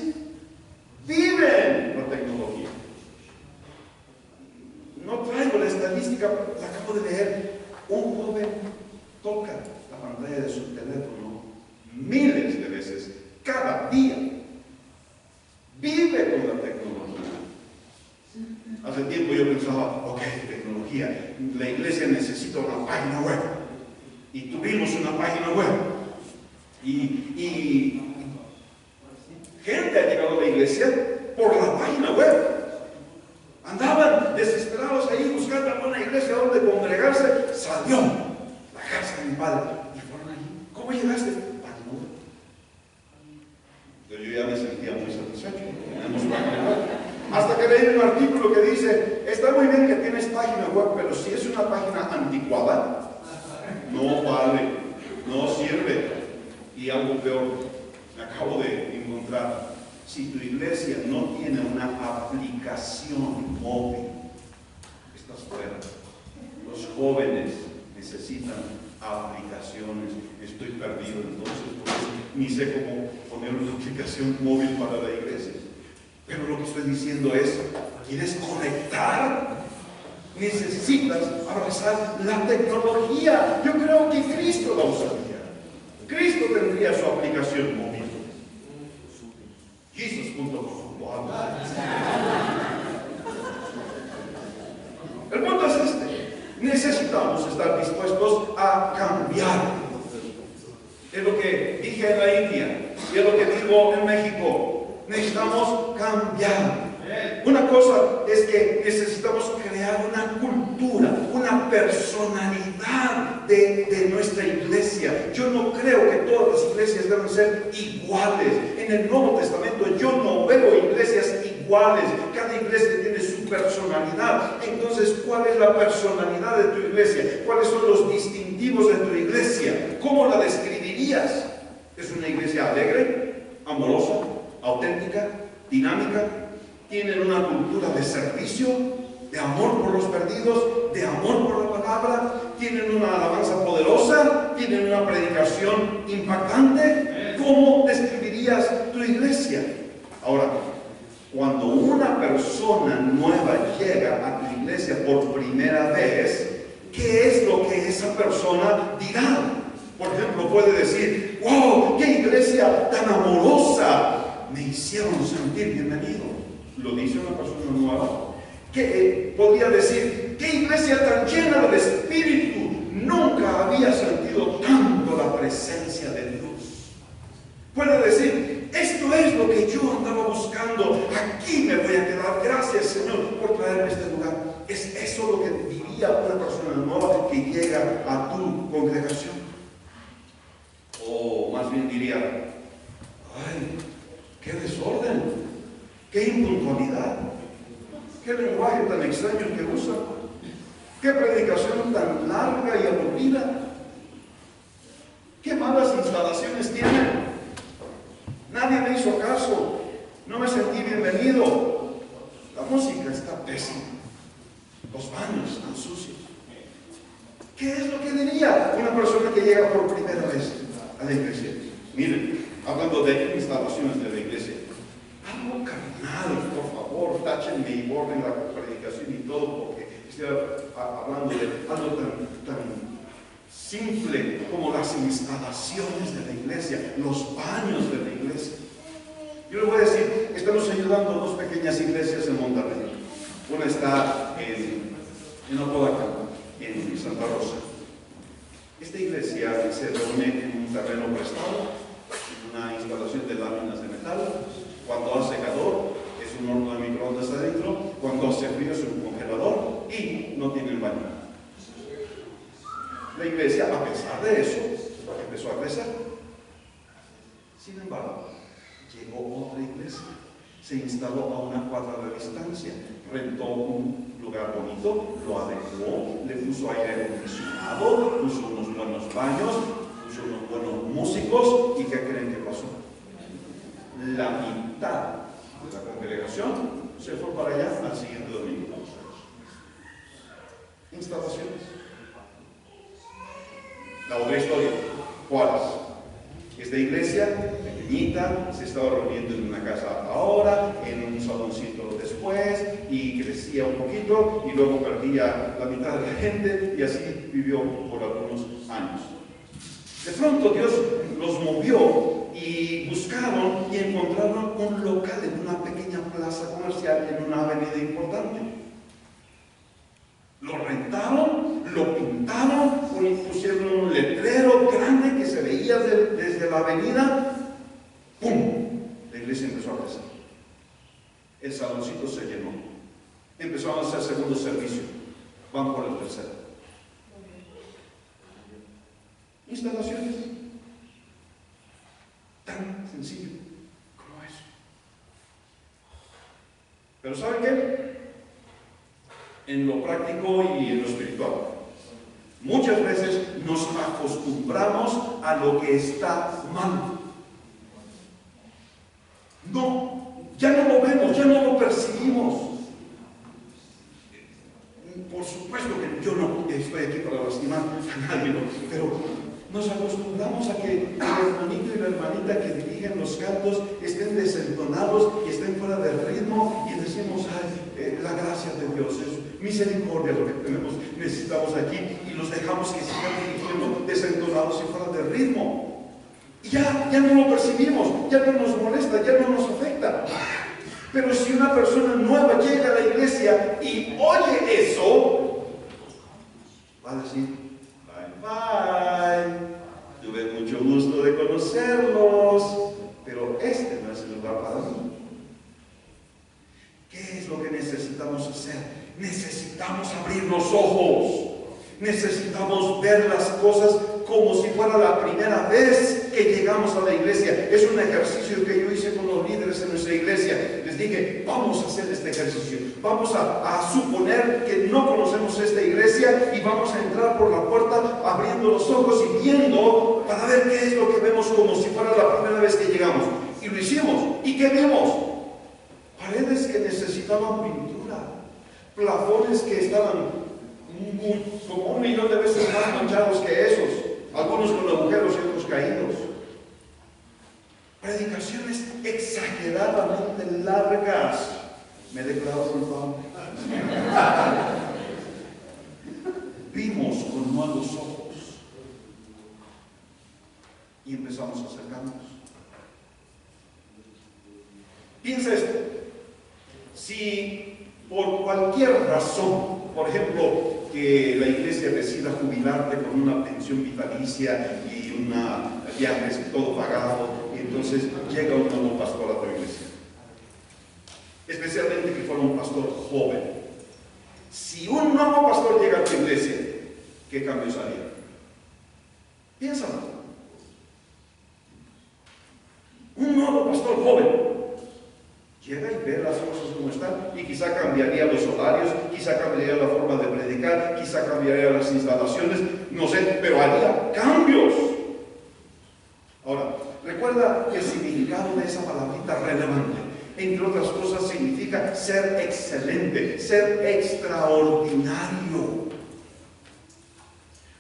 viven la tecnología. No traigo la estadística, la acabo de leer. Un joven toca la pantalla de su teléfono miles de veces cada día. Vive con la tecnología. Hace tiempo yo pensaba, ok, tecnología, la iglesia necesita una página web. Y tuvimos una página web. Y gente ha llegado a la iglesia por la página web. Andaban desesperados ahí buscando una iglesia donde congregarse. Salió la casa de mi padre y fueron allí. ¿Cómo llegaste? Página web. Entonces yo ya me sentía muy satisfecho. Tenemos página web. Hasta que leí un artículo que dice, está muy bien que tienes página web, pero si es una página anticuada, no vale, no sirve. Y algo peor, me acabo de encontrar, si tu iglesia no tiene una aplicación móvil, estás fuera. Los jóvenes necesitan aplicaciones. Estoy perdido entonces, porque ni sé cómo poner una aplicación móvil para la iglesia. Pero lo que estoy diciendo es, ¿quieres conectar? Necesitas abrazar la tecnología. Yo creo que Cristo la usaría. Cristo tendría su aplicación móvil. Jesus.com. Wow. El punto es este. Necesitamos estar dispuestos a cambiar. Es lo que dije en la India y es lo que digo en México. Necesitamos cambiar. Una cosa es que necesitamos crear una cultura, una personalidad de nuestra iglesia. Yo no creo que todas las iglesias deben ser iguales. En el Nuevo Testamento yo no veo iglesias iguales. Cada iglesia tiene su personalidad. Entonces, ¿cuál es la personalidad de tu iglesia? ¿Cuáles son los distintivos de tu iglesia? ¿Cómo la describirías? ¿Es una iglesia alegre, amorosa, auténtica, dinámica? ¿Tienen una cultura de servicio, de amor por los perdidos, de amor por la palabra? ¿Tienen una alabanza poderosa? ¿Tienen una predicación impactante? ¿Cómo describirías tu iglesia? Ahora, cuando una persona nueva llega a tu iglesia por primera vez, ¿qué es lo que esa persona dirá? Por ejemplo, puede decir: ¡wow! ¡Qué iglesia tan amorosa! Me hicieron sentir bienvenido. Lo dice una persona nueva. Que podría decir: ¡qué iglesia tan llena del Espíritu! Nunca había sentido tanto la presencia de Dios. Puede decir: esto es lo que yo andaba buscando. Aquí me voy a quedar. Gracias, Señor, por traerme a este lugar. Es eso lo que diría una persona nueva que llega a tu congregación. O más bien diría: ¡ay, qué desorden! ¡Qué impuntualidad! ¡Qué lenguaje tan extraño que usan! ¡Qué predicación tan larga y aburrida! ¡Qué malas instalaciones tienen! Nadie me hizo caso. No me sentí bienvenido. La música está pésima. Los baños están sucios. ¿Qué es lo que diría una persona que llega por primera vez a la iglesia? Miren, hablando de instalaciones de la iglesia, algo carnal, por favor, táchenme y borren la predicación y todo, porque estoy hablando de algo tan simple como las instalaciones de la iglesia, los baños de la iglesia. Yo le voy a decir, estamos ayudando a dos pequeñas iglesias en Monterrey. Una está en Apodaca, en Santa Rosa. Esta iglesia se reúne en un terreno prestado, una instalación de láminas de metal. Cuando hace calor es un horno de microondas adentro, cuando hace frío es un congelador y no tiene baño. La iglesia, a pesar de eso, empezó a crecer. Sin embargo, llegó otra iglesia, se instaló a una cuadra de distancia, rentó un lugar bonito, lo adecuó, le puso aire acondicionado, puso unos buenos baños, puso unos buenos músicos. ¿Y qué creen que pasó? La mitad de la congregación se fue para allá al siguiente domingo. Instalaciones. La otra historia, Juárez. Esta iglesia pequeñita se estaba reuniendo en una casa ahora, en un saloncito después, y crecía un poquito, y luego perdía la mitad de la gente, y así vivió por algunos años. De pronto Dios los movió y buscaron y encontraron un local en una pequeña plaza comercial en una avenida importante. Lo rentaron, lo pintaron, pusieron un letrero grande que se veía desde la avenida. ¡Pum! La iglesia empezó a crecer. El saloncito se llenó. Empezaron a hacer segundo servicio. Van por el tercero. Instalaciones. Tan sencillo como eso. Pero ¿saben qué? En lo práctico y en lo espiritual, muchas veces nos acostumbramos a lo que está mal. No, ya no lo vemos, ya no lo percibimos. Por supuesto que yo no estoy aquí para lastimar a nadie, pero nos acostumbramos a que el hermanito y la hermanita que dirigen los cantos estén desentonados y estén fuera del ritmo, y decimos: ay, la gracia de Dios es misericordia lo que necesitamos aquí, y los dejamos que sigan dirigiendo desentonados y fuera del ritmo. Y ya no lo percibimos, ya no nos molesta, ya no nos afecta. Pero si una persona nueva llega a la iglesia y oye eso, va a decir, bye bye, tuve mucho gusto de conocerlos, pero este no es el lugar para mí. ¿Qué es lo que necesitamos hacer? Necesitamos abrir los ojos. Necesitamos ver las cosas como si fuera la primera vez que llegamos a la iglesia. Es un ejercicio que yo hice con los líderes en nuestra iglesia. Les dije, vamos a hacer este ejercicio. Vamos a suponer que no conocemos esta iglesia y vamos a entrar por la puerta abriendo los ojos y viendo para ver qué es lo que vemos como si fuera la primera vez que llegamos. Y lo hicimos. ¿Y qué vimos? Paredes que necesitaban pintura, plafones que estaban como 1.000.000 de veces más manchados que esos, algunos con agujeros y otros caídos. Predicaciones exageradamente largas. Me declaro culpable. Vimos con nuevos ojos y empezamos a acercarnos. Piensa esto. Si por cualquier razón, por ejemplo, que la iglesia decida jubilarte con una pensión vitalicia y viajes y todo pagado, y entonces llega un nuevo pastor a tu iglesia, especialmente que fuera un pastor joven. Si un nuevo pastor llega a tu iglesia, ¿qué cambios haría? Piénsalo. Un nuevo pastor joven llega y ve las cosas como están, y quizá cambiaría los horarios, quizá cambiaría la forma de predicar, quizá cambiaría las instalaciones, no sé, pero haría cambios. Ahora, recuerda que el significado de esa palabrita relevante, entre otras cosas, significa ser excelente, ser extraordinario.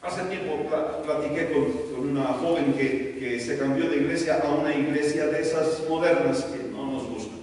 Hace tiempo platiqué con una joven que se cambió de iglesia a una iglesia de esas modernas que no nos gustan.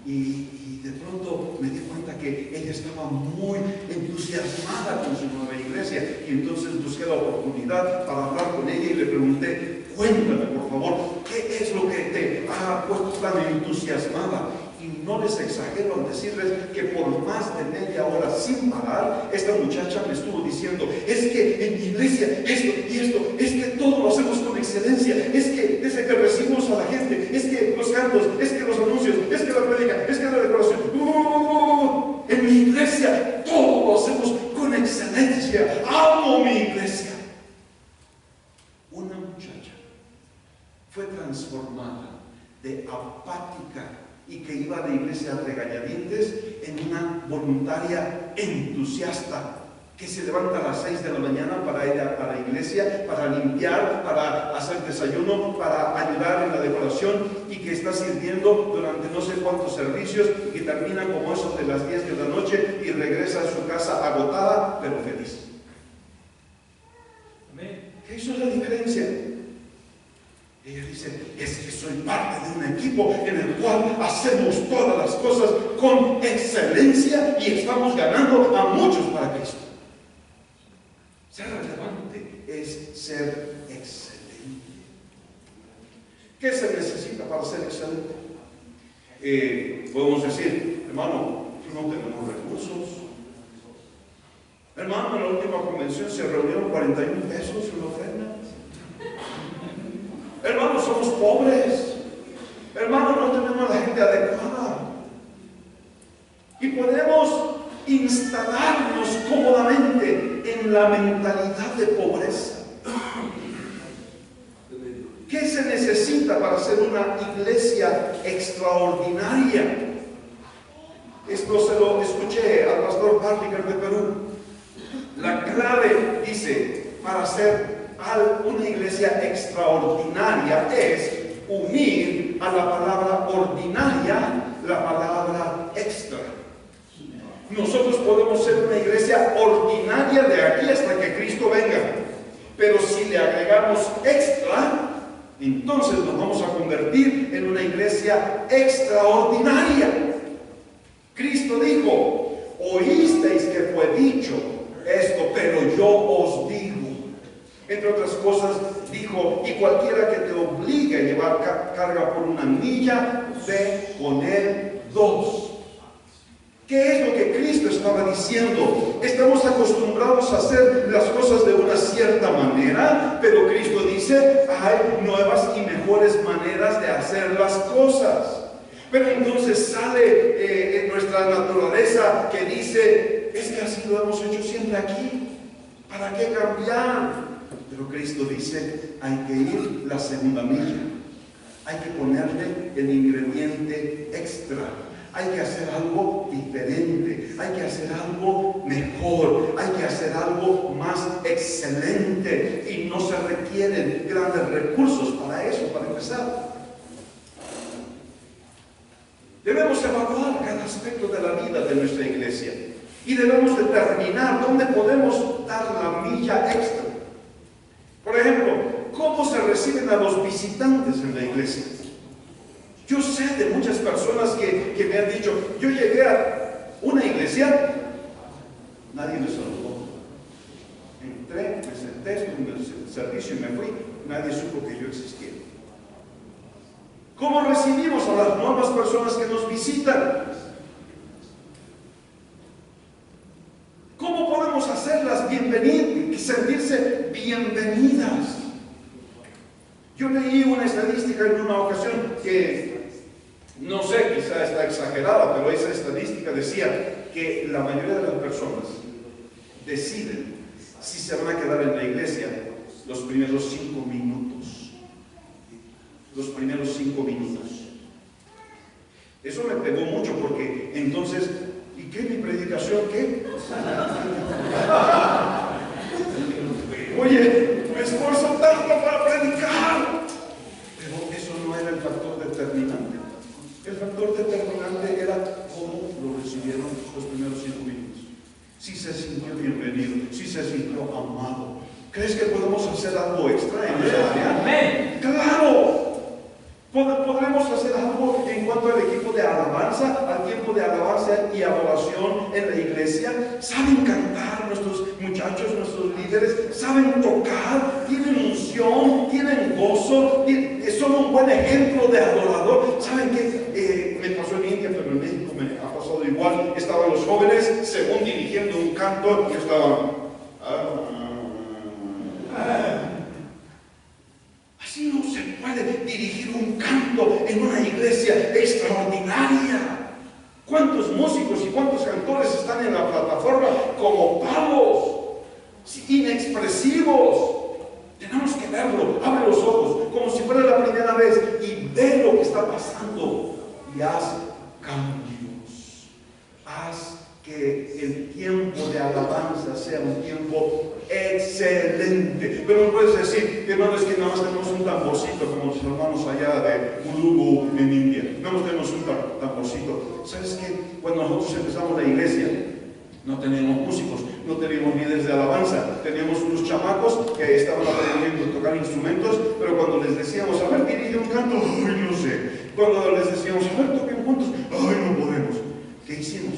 Y de pronto me di cuenta que ella estaba muy entusiasmada con su nueva iglesia, y entonces busqué la oportunidad para hablar con ella y le pregunté, cuéntame por favor, ¿qué es lo que te ha puesto tan entusiasmada? Y no les exagero al decirles que por más de media hora sin parar, esta muchacha me estuvo diciendo, es que en mi iglesia esto y esto, es que todo lo hacemos con excelencia, es que desde que recibimos a la gente, es que los cantos, es que los anuncios, es que la prédica, es que la decoración, en mi iglesia todo lo hacemos con excelencia, amo mi iglesia. Una muchacha fue transformada de apática y que iba a la iglesia a regañadientes en una voluntaria entusiasta que se levanta a las 6 de la mañana para ir a la iglesia, para limpiar, para hacer desayuno, para ayudar en la decoración, y que está sirviendo durante no sé cuántos servicios y que termina como eso de las 10 de la noche y regresa a su casa agotada pero feliz. Amén. Eso es la diferencia. Ella dice, es que soy parte de un equipo en el cual hacemos todas las cosas con excelencia y estamos ganando a muchos para Cristo. Ser relevante es ser excelente. ¿Qué se necesita para ser excelente? Podemos decir, hermano, no tenemos recursos. Hermano, en la última convención se reunieron 41 pesos en la ofrenda. Hermanos, somos pobres. Hermanos, no tenemos a la gente adecuada. Y podemos instalarnos cómodamente en la mentalidad de pobreza. ¿Qué se necesita para ser una iglesia extraordinaria? Esto se lo escuché al pastor Bartiger de Perú. La clave, dice, para ser una iglesia extraordinaria es unir a la palabra ordinaria la palabra extra. Nosotros podemos ser una iglesia ordinaria de aquí hasta que Cristo venga, pero si le agregamos extra, entonces nos vamos a convertir en una iglesia extraordinaria. Cristo dijo, oísteis que fue dicho esto, pero yo os digo. Entre otras cosas, dijo, y cualquiera que te obligue a llevar carga por una milla, ve con él 2. ¿Qué es lo que Cristo estaba diciendo? Estamos acostumbrados a hacer las cosas de una cierta manera, pero Cristo dice, hay nuevas y mejores maneras de hacer las cosas. Pero entonces sale nuestra naturaleza que dice, es que así lo hemos hecho siempre aquí, ¿para qué cambiar? Pero Cristo dice, hay que ir la segunda milla, hay que ponerle el ingrediente extra. Hay que hacer algo diferente, hay que hacer algo mejor, hay que hacer algo más excelente y no se requieren grandes recursos para eso, para empezar. Debemos evaluar cada aspecto de la vida de nuestra iglesia y debemos determinar dónde podemos dar la milla extra. Por ejemplo, ¿cómo se reciben a los visitantes en la iglesia? Yo sé de muchas personas que me han dicho, yo llegué a una iglesia, nadie me saludó. Entré, me senté, estuve en el servicio y me fui, nadie supo que yo existía. ¿Cómo recibimos a las nuevas personas que nos visitan? ¿Cómo podemos hacerlas bienvenidas, sentirse bienvenidas? Yo leí una estadística en una ocasión que, no sé, quizá está exagerada, pero esa estadística decía que la mayoría de las personas deciden si se van a quedar en la iglesia los primeros 5 minutos. Los primeros 5 minutos. Eso me pegó mucho porque entonces, ¿y qué mi predicación? ¿Qué? Oye, me esfuerzo tanto para predicar. Pero eso no era el factor determinante. El factor determinante era cómo lo recibieron los primeros 5 minutos. Si se sintió bienvenido, si se sintió amado. ¿Crees que podemos hacer algo extra en esa área? ¡Amén! ¡Claro! ¿Podremos hacer algo en cuanto al equipo de alabanza, al tiempo de alabanza y adoración en la iglesia? ¿Saben cantar nuestros muchachos, nuestros líderes? ¿Saben tocar? ¿Tienen unción? ¿Tienen gozo? ¿Son un buen ejemplo de adorador? ¿Saben qué? Me pasó en India, pero en México me ha pasado igual. Estaban los jóvenes, según dirigiendo un canto, y estaban... Así no se puede dirigir un canto en una iglesia extraordinaria. ¿Cuántos músicos y cuántos cantores están en la plataforma como palos, inexpresivos? Tenemos que verlo, abre los ojos, como si fuera la primera vez y ve lo que está pasando y haz cambios. Haz que el tiempo de alabanza sea un tiempo excelente. Pero no puedes decir, hermano, es que nada más tenemos un tamborcito como los hermanos allá de Ulugu en India. Nada más tenemos un tamborcito. ¿Sabes qué? Cuando nosotros empezamos la iglesia, no teníamos músicos, no teníamos líderes de alabanza, teníamos unos chamacos que estaban aprendiendo a tocar instrumentos, pero cuando les decíamos, a ver, dirige un canto, ay, no sé. Cuando les decíamos, a ver, toquen juntos, ay, no podemos. ¿Qué hicimos?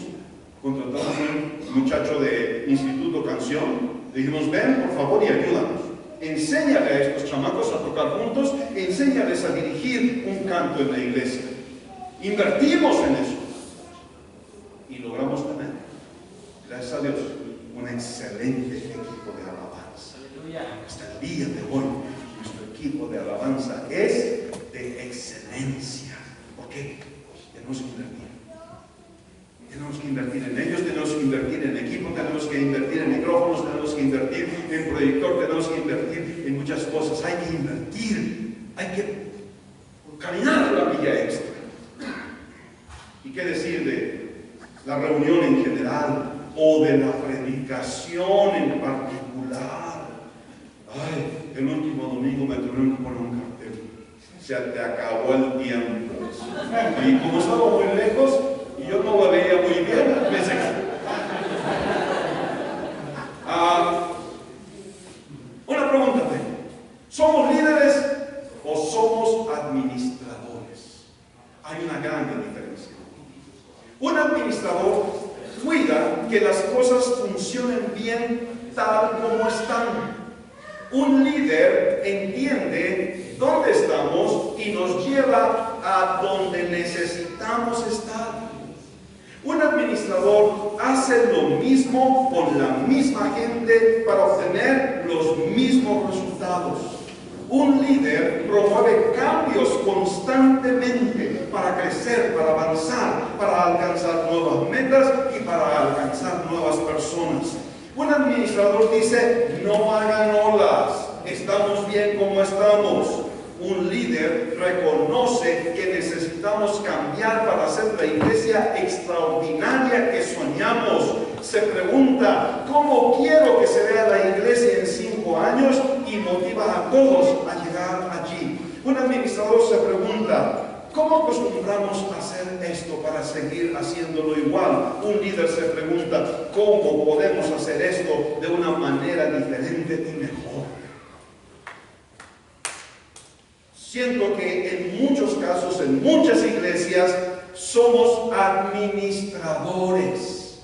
Contratamos a un muchacho de Instituto Canción, dijimos, ven por favor y ayúdanos. Enséñale a estos chamacos a tocar juntos, enséñales a dirigir un canto en la iglesia. Invertimos en eso y logramos tener, gracias a Dios, un excelente equipo de alabanza. Hasta el día de hoy, nuestro equipo de alabanza es de excelencia. ¿Por qué? Tenemos que invertir. Tenemos que invertir en ellos, tenemos que invertir en equipo, tenemos que invertir en micrófonos, tenemos que invertir en proyector, tenemos que invertir en muchas cosas. Hay que invertir, hay que caminar la milla extra. ¿Y qué decir de la reunión en general o de la predicación en particular? Ay, el último domingo me tuvieron que poner un cartel. Se te acabó el tiempo. Y como estaba muy lejos, y yo no lo veía muy bien, me seguí. Una pregunta tengo. ¿Somos líderes o somos administradores? Hay una gran diferencia. Un administrador cuida que las cosas funcionen bien tal como están. Un líder entiende dónde estamos y nos lleva a donde necesitamos estar. Un administrador hace lo mismo con la misma gente para obtener los mismos resultados. Un líder promueve cambios constantemente para crecer, para avanzar, para alcanzar nuevas metas y para alcanzar nuevas personas. Un administrador dice, no hagan olas, estamos bien como estamos. Un líder reconoce que necesitamos cambiar para hacer la iglesia extraordinaria que soñamos. Se pregunta, ¿cómo quiero que se vea la iglesia en 5 años? Y motiva a todos a llegar allí. Un administrador se pregunta, ¿cómo acostumbramos a hacer esto para seguir haciéndolo igual? Un líder se pregunta, ¿cómo podemos hacer esto de una manera diferente y mejor? Siento que en muchos casos, en muchas iglesias, somos administradores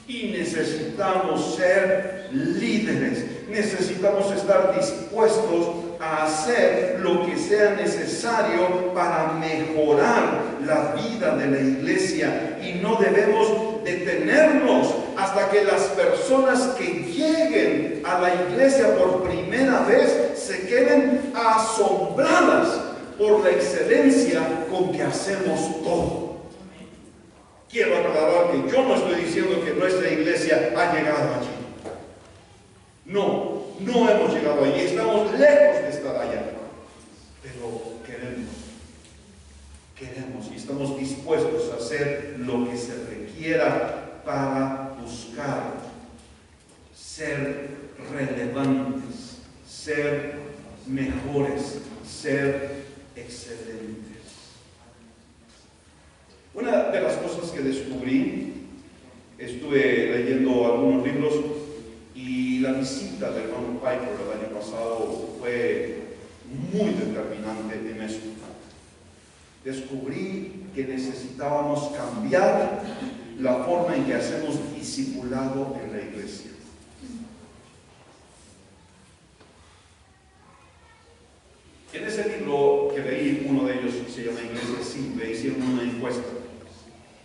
y necesitamos ser líderes. Necesitamos estar dispuestos a hacer lo que sea necesario para mejorar la vida de la iglesia, y no debemos detenernos hasta que las personas que lleguen a la iglesia por primera vez se queden asombradas por la excelencia con que hacemos todo. Quiero aclarar que yo no estoy diciendo que nuestra iglesia ha llegado allí. No hemos llegado allí, estamos lejos de estar allá, pero queremos y estamos dispuestos a hacer lo que se requiera para buscar ser relevantes, ser mejores, ser excelentes. Una de las cosas que descubrí, estuve leyendo algunos libros, y la visita del hermano Piper el año pasado fue muy determinante en eso. Descubrí que necesitábamos cambiar la forma en que hacemos discipulado en la iglesia. En ese libro que leí, uno de ellos se llama Iglesia Simple, hicieron una encuesta.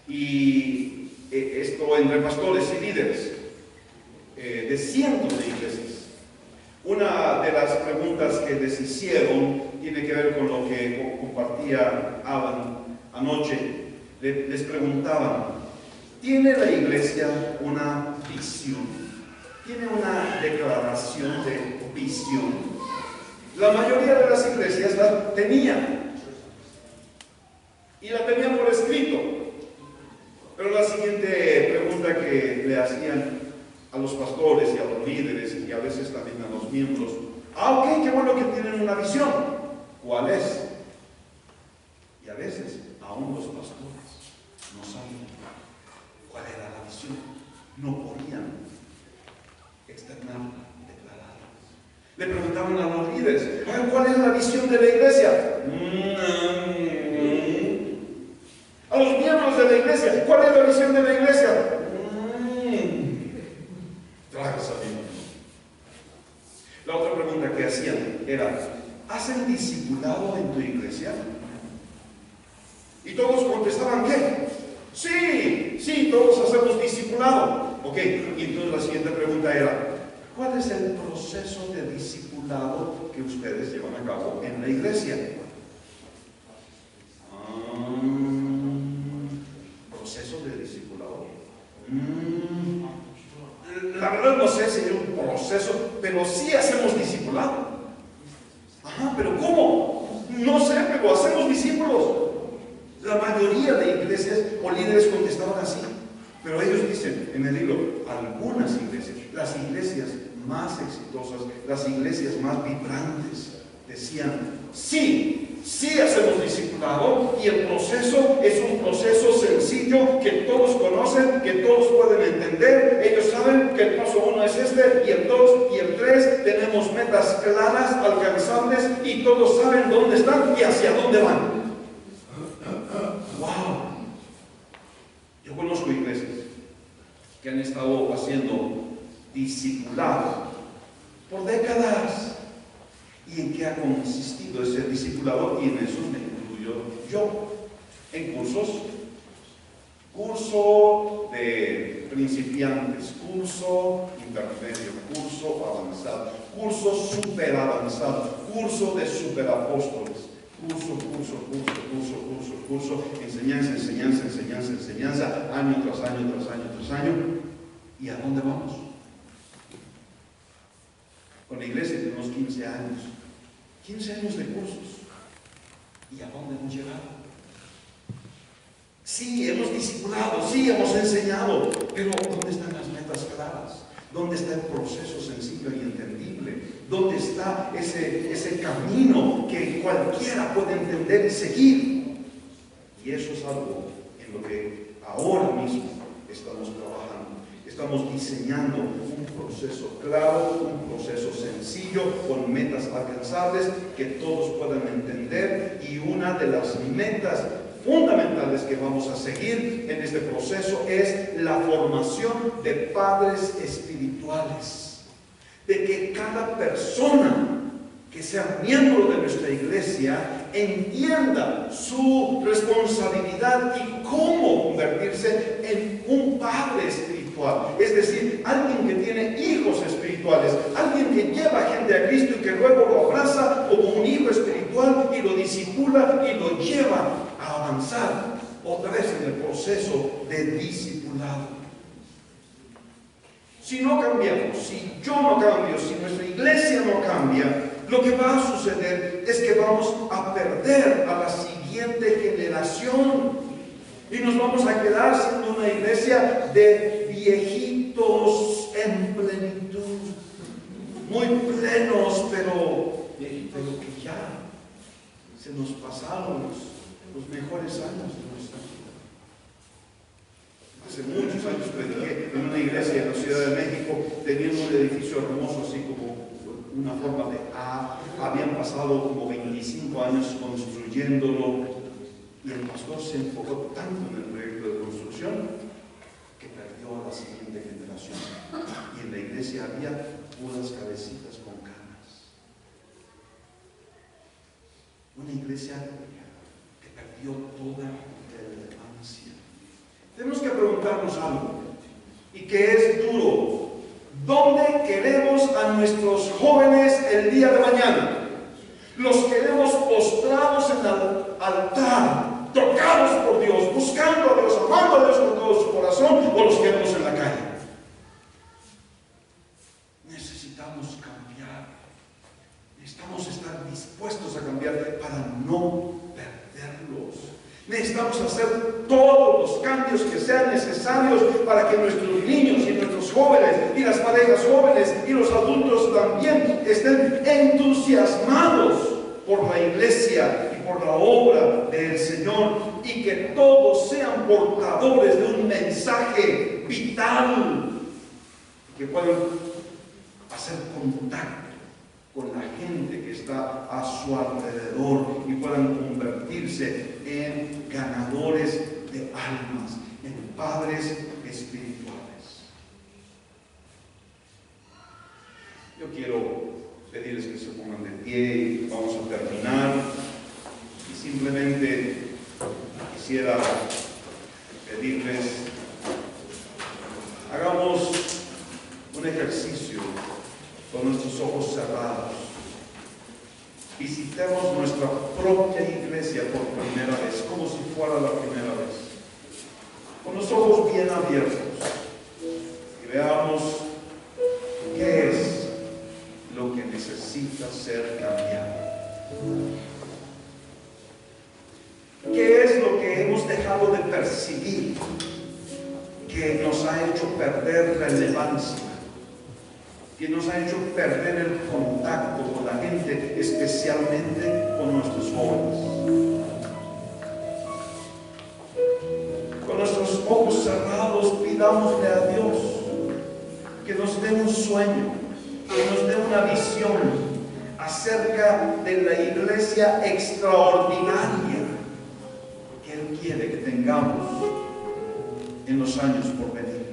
Y esto entre pastores y líderes de cientos de iglesias. Una de las preguntas que les hicieron tiene que ver con lo que compartía Alan anoche. Les preguntaban, ¿tiene la iglesia una visión? ¿Tiene una declaración de visión? La mayoría de las iglesias la tenían, y la tenían por escrito. Pero la siguiente pregunta que le hacían a los pastores y a los líderes y a veces también a los miembros, ok, qué bueno que tienen una visión, ¿cuál es? Y a veces aún los pastores no saben cuál era la visión, no podían externarla, declararla. Le preguntaban a los líderes, ¿cuál es la visión de la iglesia? A los miembros de la iglesia, ¿cuál es la visión de la iglesia? La otra pregunta que hacían era, ¿hacen discipulado en tu iglesia? Y todos contestaban, ¿qué? Sí, todos hacemos discipulado. Ok, y entonces la siguiente pregunta era, ¿cuál es el proceso de discipulado que ustedes llevan a cabo en la iglesia? ¿Proceso de discipulado? La verdad no sé si hay un proceso, pero sí hacemos discipulado. Ajá, pero ¿cómo? No sé, pero hacemos discípulos. La mayoría de iglesias o líderes contestaban así, pero ellos dicen en el libro, algunas iglesias, las iglesias más exitosas, las iglesias más vibrantes, decían, sí hacemos discipulado, y el proceso es un proceso sencillo que todos conocen, que todos pueden entender. Ellos saben que el paso 1 es este, y el 2 y el 3, tenemos metas claras, alcanzables, y todos saben dónde están y hacia dónde van. ¡Wow! Yo conozco iglesias que han estado haciendo discipulado por décadas, ¿Y en qué ha consistido ese discipulado? Y en eso me incluyo yo. En curso de principiantes, curso intermedio, curso avanzado, curso super avanzado, curso de superapóstoles, curso, enseñanza, año tras año. ¿Y a dónde vamos? Con la iglesia tenemos 15 años. 15 años de cursos. ¿Y a dónde hemos llegado? Sí, hemos discipulado, sí, hemos enseñado, pero ¿dónde están las metas claras? ¿Dónde está el proceso sencillo y entendible? ¿Dónde está ese camino que cualquiera puede entender y seguir? Y eso es algo en lo que ahora mismo estamos trabajando. Estamos diseñando un proceso claro, un proceso sencillo, con metas alcanzables que todos puedan entender. Y una de las metas fundamentales que vamos a seguir en este proceso es la formación de padres espirituales. De que cada persona que sea miembro de nuestra iglesia entienda su responsabilidad y cómo convertirse en un padre espiritual. Es decir, alguien que tiene hijos espirituales, alguien que lleva gente a Cristo y que luego lo abraza como un hijo espiritual y lo discipula y lo lleva a avanzar otra vez en el proceso de discipulado. Si no cambiamos, si yo no cambio, si nuestra iglesia no cambia, lo que va a suceder es que vamos a perder a la siguiente generación y nos vamos a quedar siendo una iglesia de viejitos en plenitud, muy plenos, pero que ya se nos pasaron los mejores años de nuestra vida. Hace muchos años prediqué en una iglesia en la Ciudad de México, teniendo un edificio hermoso, así como una forma de A. Habían pasado como 25 años construyéndolo y el pastor se enfocó tanto en el proyecto de construcción que perdió a la siguiente generación. Y en la iglesia había puras cabecitas con canas. Una iglesia que perdió toda relevancia. Tenemos que preguntarnos algo, y que es duro. ¿Dónde queremos a nuestros jóvenes el día de mañana? ¿Los queremos postrados en el altar, tocados por Dios, buscando a Dios, amando a Dios con todo su corazón, o los queremos en la calle? Necesitamos cambiar. Necesitamos estar dispuestos a cambiar para no perderlos. Necesitamos hacer todos los cambios que sean necesarios para que nuestros niños y nuestros jóvenes y las parejas jóvenes y los adultos también estén entusiasmados por la iglesia y por la obra del Señor, y que todos sean portadores de un mensaje vital, que puedan hacer contacto con la gente que está a su alrededor y puedan convertirse en ganadores de almas, en padres espirituales. Yo quiero pedirles que se pongan de pie y vamos a terminar. Y simplemente quisiera pedirles, hagamos un ejercicio con nuestros ojos cerrados. Visitemos nuestra propia iglesia por primera vez, como si fuera la primera vez, con los ojos bien abiertos, y veamos qué es lo que necesita ser cambiado. ¿Qué es lo que hemos dejado de percibir que nos ha hecho perder relevancia? Que nos ha hecho perder el contacto con la gente, especialmente con nuestros jóvenes. Con nuestros ojos cerrados, pidámosle a Dios que nos dé un sueño, que nos dé una visión acerca de la iglesia extraordinaria que Él quiere que tengamos en los años por venir.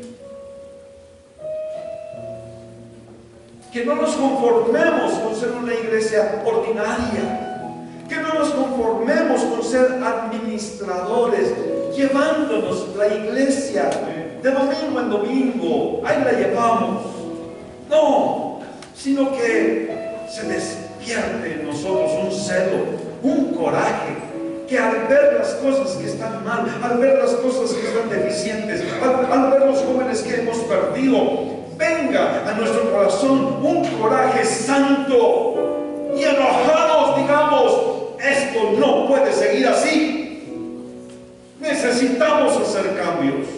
Que no nos conformemos con ser una iglesia ordinaria. Que no nos conformemos con ser administradores, llevándonos la iglesia de domingo en domingo. Ahí la llevamos. No, sino que se despierte en nosotros un celo, un coraje, que al ver las cosas que están mal, al ver las cosas que están deficientes, al ver los jóvenes que hemos perdido, venga a nuestro corazón un coraje santo y enojados digamos: esto no puede seguir así, necesitamos hacer cambios.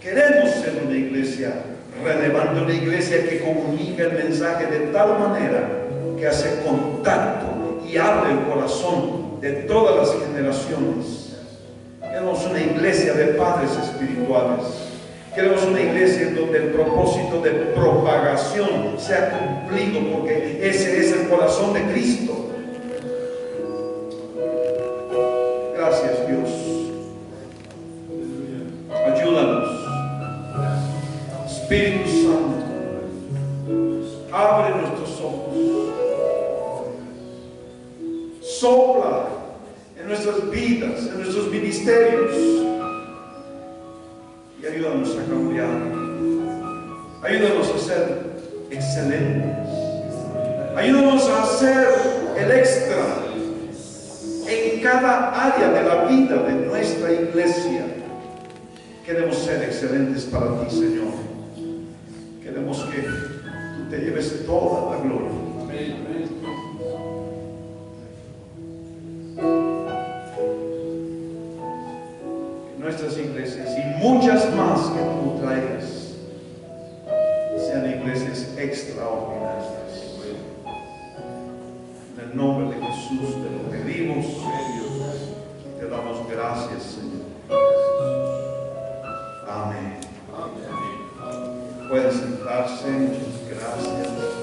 Queremos ser una iglesia relevante, una iglesia que comunica el mensaje de tal manera que hace contacto y abre el corazón de todas las generaciones. Queremos una iglesia de padres espirituales. Queremos una iglesia en donde el propósito de propagación sea cumplido, porque ese es el corazón de Cristo. Gracias, Dios. Ayúdanos. Espíritu Santo, abre nuestros ojos. Sopla en nuestras vidas, en nuestros ministerios. Y ayúdanos a cambiar. Ayúdanos a ser excelentes. Ayúdanos a hacer el extra en cada área de la vida de nuestra iglesia. Queremos ser excelentes para ti, Señor. Queremos que tú te lleves toda la gloria. Que nuestras iglesias y muchas más que tú traigas sean iglesias extraordinarias. En el nombre de Jesús te lo pedimos y te damos gracias, Señor. Amén. Pueden sentarse. Muchas gracias.